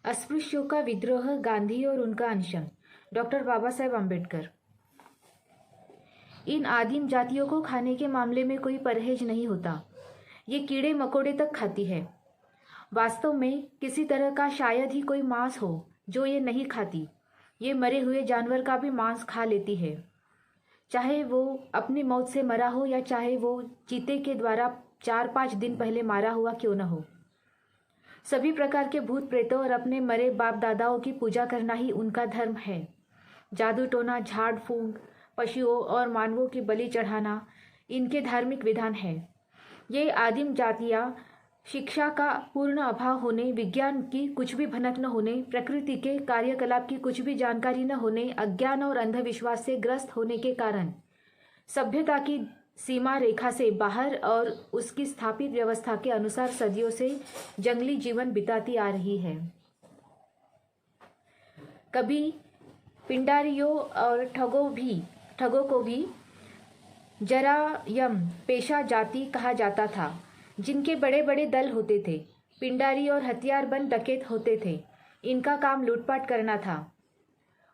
अस्पृश्यों का विद्रोह, गांधी और उनका अनशन। डॉक्टर बाबा साहेब अम्बेडकर। इन आदिम जातियों को खाने के मामले में कोई परहेज नहीं होता। ये कीड़े मकोड़े तक खाती है। वास्तव में किसी तरह का शायद ही कोई मांस हो जो ये नहीं खाती। ये मरे हुए जानवर का भी मांस खा लेती है, चाहे वो अपनी मौत से मरा हो या चाहे वो चीते के द्वारा 4-5 दिन पहले मारा हुआ क्यों न हो। सभी प्रकार के भूत प्रेतों और अपने मरे बाप दादाओं की पूजा करना ही उनका धर्म है। जादू टोना, झाड़ फूंक, पशुओं और मानवों की बलि चढ़ाना इनके धार्मिक विधान है। ये आदिम जातियाँ शिक्षा का पूर्ण अभाव होने, विज्ञान की कुछ भी भनक न होने, प्रकृति के कार्यकलाप की कुछ भी जानकारी न होने, अज्ञान और अंधविश्वास से ग्रस्त होने के कारण सभ्यता की सीमा रेखा से बाहर और उसकी स्थापित व्यवस्था के अनुसार सदियों से जंगली जीवन बिताती आ रही है। कभी पिंडारियों और ठगों को भी जरायम पेशा जाति कहा जाता था, जिनके बड़े बड़े दल होते थे। पिंडारी और हथियारबंद डकैत होते थे। इनका काम लूटपाट करना था।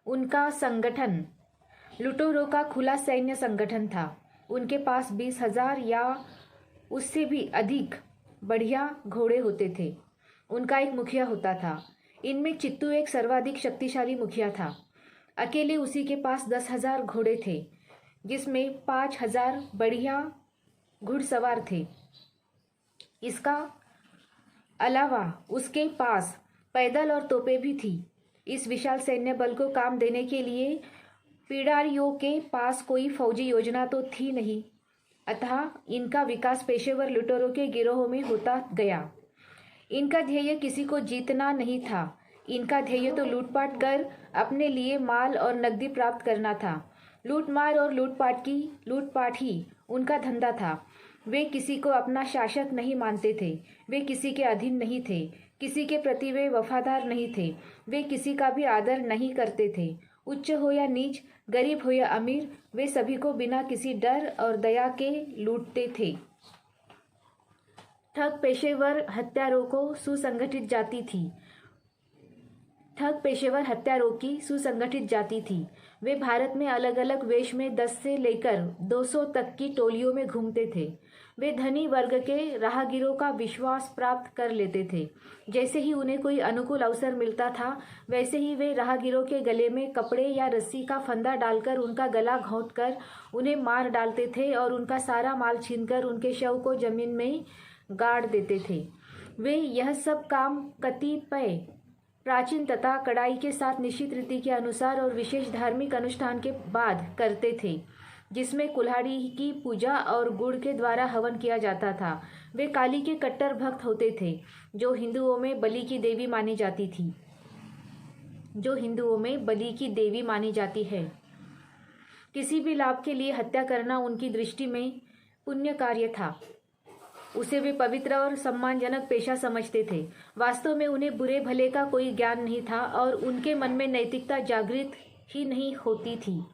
उनका संगठन लुटेरों का खुला सैन्य संगठन था। उनके पास 20,000 या उससे भी अधिक बढ़िया घोड़े होते थे। उनका एक मुखिया होता था। इनमें चित्तू एक सर्वाधिक शक्तिशाली मुखिया था। अकेले उसी के पास 10,000 घोड़े थे, जिसमें 5,000 बढ़िया घुड़सवार थे। इसका अलावा उसके पास पैदल और तोपें भी थी। इस विशाल सैन्य बल को काम देने के लिए पिडारियों के पास कोई फौजी योजना तो थी नहीं, अतः इनका विकास पेशेवर लुटेरों के गिरोहों में होता गया। इनका ध्येय किसी को जीतना नहीं था। इनका ध्येय तो लूटपाट कर अपने लिए माल और नकदी प्राप्त करना था। लूटमार और लूटपाट ही उनका धंधा था। वे किसी को अपना शासक नहीं मानते थे। वे किसी के अधीन नहीं थे। किसी के प्रति वे वफादार नहीं थे। वे किसी का भी आदर नहीं करते थे। उच्च हो या नीच, गरीब हो या अमीर, वे सभी को बिना किसी डर और दया के लूटते थे। ठग पेशेवर हत्यारों की सुसंगठित जाति थी। वे भारत में अलग अलग वेश में 10 से लेकर 200 तक की टोलियों में घूमते थे। वे धनी वर्ग के राहगीरों का विश्वास प्राप्त कर लेते थे। जैसे ही उन्हें कोई अनुकूल अवसर मिलता था, वैसे ही वे राहगीरों के गले में कपड़े या रस्सी का फंदा डालकर उनका गला घोंटकर उन्हें मार डालते थे और उनका सारा माल छीनकर उनके शव को जमीन में गाड़ देते थे। वे यह सब काम कतिपय प्राचीन तथा कड़ाई के साथ निश्चित रीति के अनुसार और विशेष धार्मिक अनुष्ठान के बाद करते थे, जिसमें कुल्हाड़ी की पूजा और गुड़ के द्वारा हवन किया जाता था। वे काली के कट्टर भक्त होते थे, जो हिंदुओं में बलि की देवी मानी जाती है। किसी भी लाभ के लिए हत्या करना उनकी दृष्टि में पुण्य कार्य था। उसे वे पवित्र और सम्मानजनक पेशा समझते थे। वास्तव में उन्हें बुरे भले का कोई ज्ञान नहीं था और उनके मन में नैतिकता जागृत ही नहीं होती थी।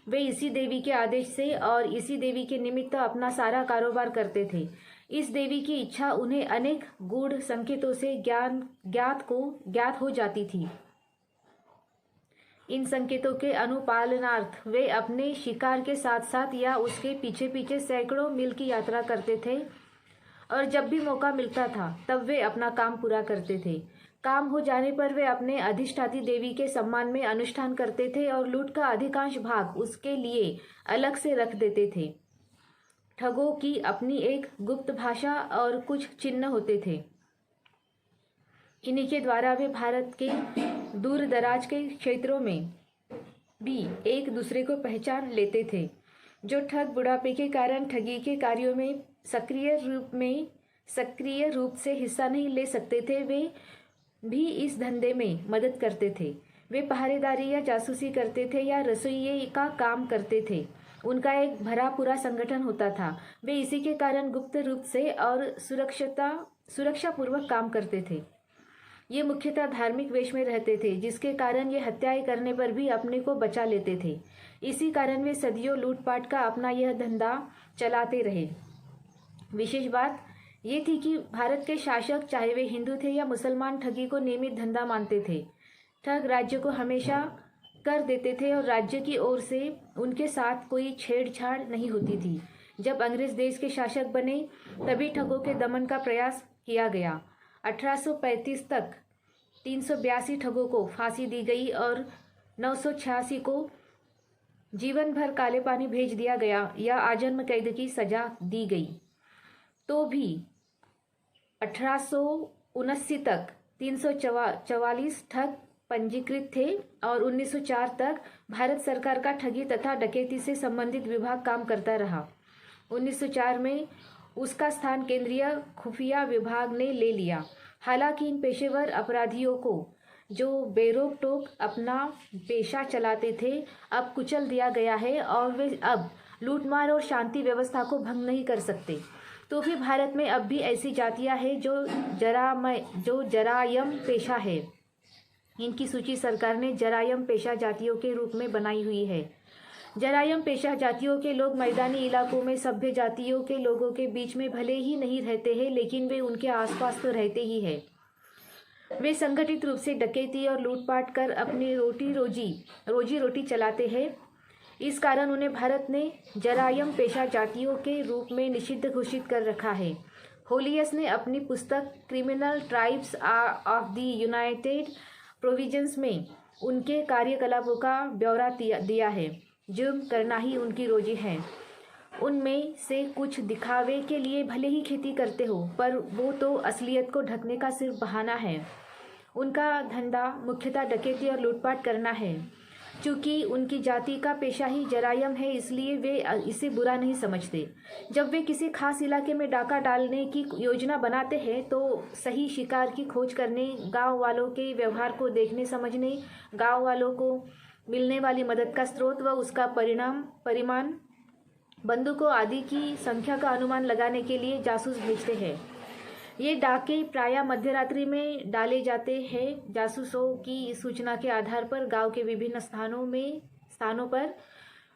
वे इसी देवी के आदेश से और इसी देवी के निमित्त अपना सारा कारोबार करते थे। इस देवी की इच्छा उन्हें अनेक गूढ़ संकेतों से ज्ञात हो जाती थी। इन संकेतों के अनुपालनार्थ वे अपने शिकार के साथ साथ या उसके पीछे पीछे सैकड़ों मील की यात्रा करते थे और जब भी मौका मिलता था तब वे अपना काम पूरा करते थे। काम हो जाने पर वे अपने अधिष्ठाती देवी के सम्मान में अनुष्ठान करते थे और लूट का अधिकांश भाग उसके लिए अलग से रख देते थे। ठगों की अपनी एक गुप्त भाषा और कुछ चिन्ह होते थे। इन्हीं के द्वारा वे भारत के दूर दराज के क्षेत्रों में भी एक दूसरे को पहचान लेते थे। जो ठग बुढ़ापे के कारण ठगी के कार्यों में सक्रिय रूप से हिस्सा नहीं ले सकते थे, वे भी इस धंधे में मदद करते थे। वे पहरेदारी या जासूसी करते थे या रसोई का काम करते थे। उनका एक भरा पूरा संगठन होता था। वे इसी के कारण गुप्त रूप से और सुरक्षा पूर्वक काम करते थे। ये मुख्यतः धार्मिक वेश में रहते थे, जिसके कारण ये हत्याएं करने पर भी अपने को बचा लेते थे। इसी कारण वे सदियों लूटपाट का अपना यह धंधा चलाते रहे। विशेष बात ये थी कि भारत के शासक, चाहे वे हिंदू थे या मुसलमान, ठगी को नियमित धंधा मानते थे। ठग राज्य को हमेशा कर देते थे और राज्य की ओर से उनके साथ कोई छेड़छाड़ नहीं होती थी। जब अंग्रेज देश के शासक बने तभी ठगों के दमन का प्रयास किया गया। 1835 तक 382 ठगों को फांसी दी गई और 986 को जीवन भर काले पानी भेज दिया गया या आजन्म कैद की सजा दी गई। तो भी 1879 तक 344 ठग पंजीकृत थे और 1904 तक भारत सरकार का ठगी तथा डकैती से संबंधित विभाग काम करता रहा। 1904 में उसका स्थान केंद्रीय खुफिया विभाग ने ले लिया। हालांकि इन पेशेवर अपराधियों को, जो बेरोक टोक अपना पेशा चलाते थे, अब कुचल दिया गया है और वे अब लूटमार और शांति व्यवस्था को भंग नहीं कर सकते। तो भी भारत में अब भी ऐसी जातियां हैं जो जरायम पेशा है। इनकी सूची सरकार ने जरायम पेशा जातियों के रूप में बनाई हुई है। जरायम पेशा जातियों के लोग मैदानी इलाकों में सभ्य जातियों के लोगों के बीच में भले ही नहीं रहते हैं, लेकिन वे उनके आसपास तो रहते ही हैं। वे संगठित रूप से डकैती और लूटपाट कर अपनी रोजी रोटी चलाते हैं। इस कारण उन्हें भारत ने जरायम पेशा जातियों के रूप में निषिद्ध घोषित कर रखा है। होलियस ने अपनी पुस्तक criminal tribes of the United provinces में उनके कार्यकलापों का ब्यौरा दिया है। जुर्म करना ही उनकी रोजी है। उनमें से कुछ दिखावे के लिए भले ही खेती करते हो, पर वो तो असलियत को ढकने का सिर्फ बहाना है। उनका धंधा मुख्यतः डकैती और लूटपाट करना है। चूँकि उनकी जाति का पेशा ही जरायम है, इसलिए वे इसे बुरा नहीं समझते। जब वे किसी खास इलाके में डाका डालने की योजना बनाते हैं तो सही शिकार की खोज करने, गांव वालों के व्यवहार को देखने समझने, गांव वालों को मिलने वाली मदद का स्रोत व उसका परिमाण, बंदूकों आदि की संख्या का अनुमान लगाने के लिए जासूस भेजते हैं। ये डाके प्रायः मध्यरात्रि में डाले जाते हैं। जासूसों की सूचना के आधार पर गांव के विभिन्न स्थानों पर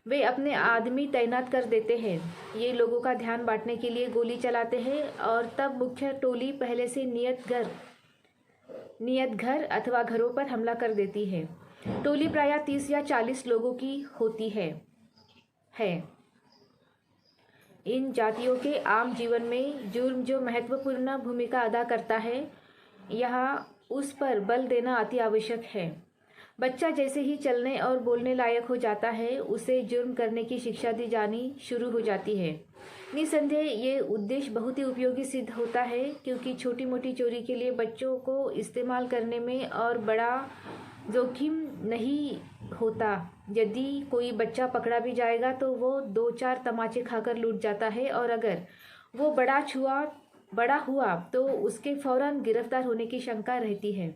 वे अपने आदमी तैनात कर देते हैं। ये लोगों का ध्यान बांटने के लिए गोली चलाते हैं और तब मुख्य टोली पहले से नियत घर अथवा घरों पर हमला कर देती है। टोली प्रायः 30 या 40 लोगों की होती है। इन जातियों के आम जीवन में जुर्म जो महत्वपूर्ण भूमिका अदा करता है, यहाँ उस पर बल देना अति आवश्यक है। बच्चा जैसे ही चलने और बोलने लायक हो जाता है, उसे जुर्म करने की शिक्षा दी जानी शुरू हो जाती है। निसंदेह ये उद्देश्य बहुत ही उपयोगी सिद्ध होता है, क्योंकि छोटी मोटी चोरी के लिए बच्चों को इस्तेमाल करने में और बड़ा जोखिम नहीं होता। यदि कोई बच्चा पकड़ा भी जाएगा तो वो 2-4 तमाचे खाकर लूट जाता है, और अगर वो बड़ा हुआ तो उसके फौरन गिरफ्तार होने की शंका रहती है।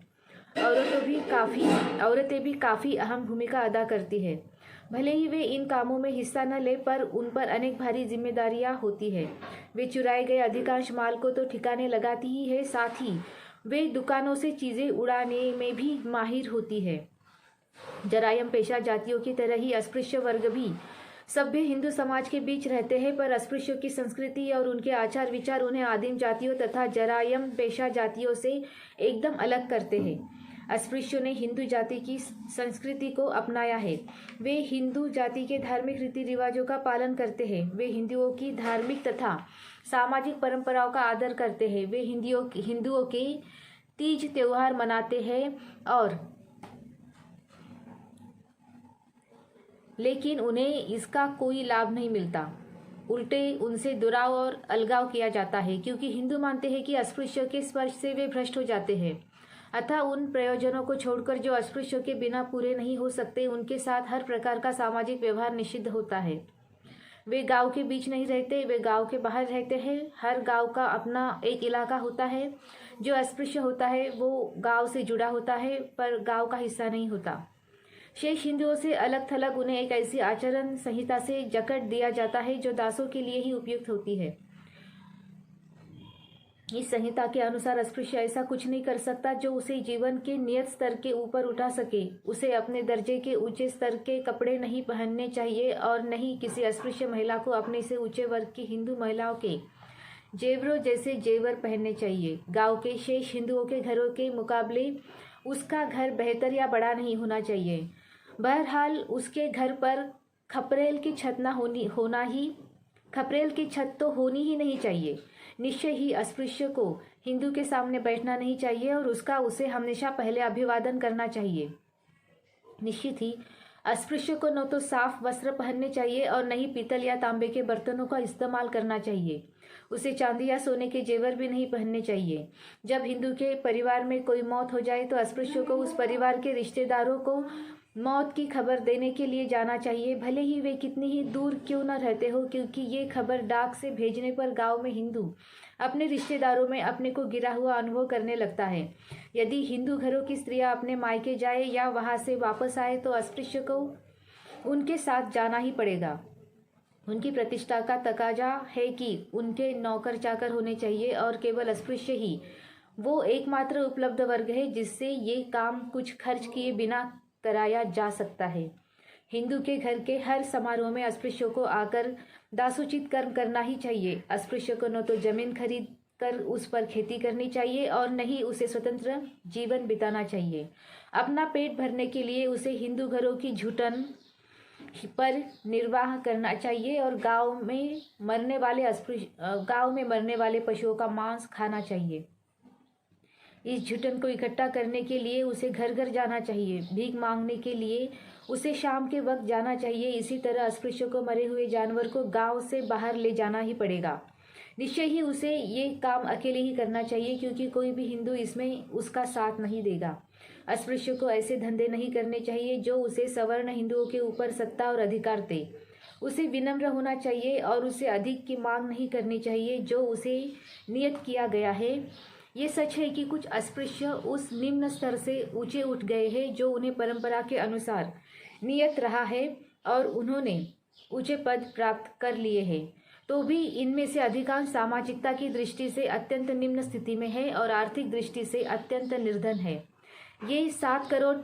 औरतें भी काफ़ी अहम भूमिका अदा करती है। भले ही वे इन कामों में हिस्सा न ले, पर उन पर अनेक भारी जिम्मेदारियां होती है। वे चुराए गए अधिकांश माल को तो ठिकाने लगाती ही है, साथ ही वे दुकानों से चीज़ें उड़ाने में भी माहिर होती है। जरायम पेशा जातियों की तरह ही अस्पृश्य वर्ग भी सभ्य हिंदू समाज के बीच रहते हैं, पर अस्पृश्यों की संस्कृति और उनके आचार विचार उन्हें आदिम जातियों तथा जरायम पेशा जातियों से एकदम अलग करते हैं। अस्पृश्यों ने हिंदू जाति की संस्कृति को अपनाया है। वे हिंदू जाति के धार्मिक रीति रिवाजों का पालन करते हैं। वे हिंदुओं की धार्मिक तथा सामाजिक परंपराओं का आदर करते हैं। वे हिंदुओं के तीज त्योहार मनाते हैं, और लेकिन उन्हें इसका कोई लाभ नहीं मिलता। उल्टे उनसे दुराव और अलगाव किया जाता है, क्योंकि हिंदू मानते हैं कि अस्पृश्यों के स्पर्श से वे भ्रष्ट हो जाते हैं। अतः उन प्रयोजनों को छोड़कर जो अस्पृश्यों के बिना पूरे नहीं हो सकते, उनके साथ हर प्रकार का सामाजिक व्यवहार निषिद्ध होता है। वे गांव के बीच नहीं रहते, वे गांव के बाहर रहते हैं। हर गांव का अपना एक इलाका होता है। जो अस्पृश्य होता है वो गांव से जुड़ा होता है, पर गांव का हिस्सा नहीं होता। शेष हिंदुओं से अलग थलग उन्हें एक ऐसी आचरण संहिता से जकड़ दिया जाता है जो दासों के लिए ही उपयुक्त होती है। इस संहिता के अनुसार अस्पृश्य ऐसा कुछ नहीं कर सकता जो उसे जीवन के नियत स्तर के ऊपर उठा सके। उसे अपने दर्जे के ऊंचे स्तर के कपड़े नहीं पहनने चाहिए, और नहीं किसी अस्पृश्य महिला को अपने से ऊंचे वर्ग की हिंदू महिलाओं के जेवरों जैसे जेवर पहनने चाहिए। गांव के शेष हिंदुओं के घरों के मुकाबले उसका घर बेहतर या बड़ा नहीं होना चाहिए। बहरहाल उसके घर पर खपरेल की छत खपरेल की छत तो होनी ही नहीं चाहिए। निश्चय ही अस्पृश्य को हिंदू के सामने बैठना नहीं चाहिए और उसे हमेशा पहले अभिवादन करना चाहिए। निश्चित ही अस्पृश्य को न तो साफ वस्त्र पहनने चाहिए और न ही पीतल या तांबे के बर्तनों का इस्तेमाल करना चाहिए। उसे चांदी या सोने के जेवर भी नहीं पहनने चाहिए। जब हिंदू के परिवार में कोई मौत हो जाए तो अस्पृश्य को उस परिवार के रिश्तेदारों को मौत की खबर देने के लिए जाना चाहिए, भले ही वे कितनी ही दूर क्यों न रहते हो, क्योंकि ये खबर डाक से भेजने पर गांव में हिंदू अपने रिश्तेदारों में अपने को गिरा हुआ अनुभव करने लगता है। यदि हिंदू घरों की स्त्रियां अपने मायके जाए या वहां से वापस आए तो अस्पृश्य को उनके साथ जाना ही पड़ेगा। उनकी प्रतिष्ठा का तकाजा है कि उनके नौकर चाकर होने चाहिए और केवल अस्पृश्य ही वो एकमात्र उपलब्ध वर्ग है जिससे ये काम कुछ खर्च किए बिना कराया जा सकता है। हिंदू के घर के हर समारोह में अस्पृश्यों को आकर दासोचित कर्म करना ही चाहिए। अस्पृश्य को न तो जमीन खरीद कर उस पर खेती करनी चाहिए और न ही उसे स्वतंत्र जीवन बिताना चाहिए। अपना पेट भरने के लिए उसे हिंदू घरों की झूठन पर निर्वाह करना चाहिए और गांव में मरने वाले पशुओं का मांस खाना चाहिए। इस झुटन को इकट्ठा करने के लिए उसे घर घर जाना चाहिए। भीख मांगने के लिए उसे शाम के वक्त जाना चाहिए। इसी तरह अस्पृश्य को मरे हुए जानवर को गांव से बाहर ले जाना ही पड़ेगा। निश्चय ही उसे ये काम अकेले ही करना चाहिए, क्योंकि कोई भी हिंदू इसमें उसका साथ नहीं देगा। अस्पृश्य को ऐसे धंधे नहीं करने चाहिए जो उसे सवर्ण हिंदुओं के ऊपर सत्ता और अधिकार दे। उसे विनम्र होना चाहिए और उसे अधिक की मांग नहीं करनी चाहिए जो उसे नियत किया गया है। ये सच है कि कुछ अस्पृश्य उस निम्न स्तर से ऊंचे उठ गए हैं जो उन्हें परंपरा के अनुसार नियत रहा है और उन्होंने ऊंचे पद प्राप्त कर लिए हैं। तो भी इनमें से अधिकांश सामाजिकता की दृष्टि से अत्यंत निम्न स्थिति में है और आर्थिक दृष्टि से अत्यंत निर्धन है। ये 7 करोड़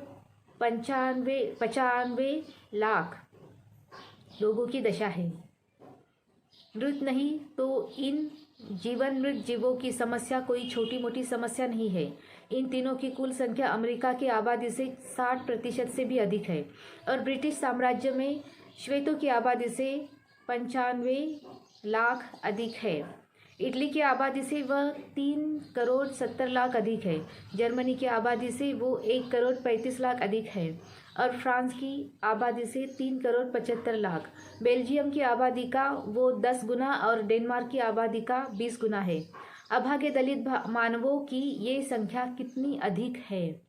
95 लाख लोगों की दशा है। मृत नहीं तो इन जीवन मृत जीवों की समस्या कोई छोटी मोटी समस्या नहीं है। इन तीनों की कुल संख्या अमेरिका की आबादी से 60% से भी अधिक है और ब्रिटिश साम्राज्य में श्वेतों की आबादी से 95 लाख अधिक है। इटली की आबादी से वह 3 करोड़ 70 लाख अधिक है। जर्मनी की आबादी से वो 1 करोड़ 35 लाख अधिक है और फ्रांस की आबादी से 3 करोड़ 75 लाख। बेल्जियम की आबादी का वो 10 गुना और डेनमार्क की आबादी का 20 गुना है। अभागे दलित मानवों की ये संख्या कितनी अधिक है।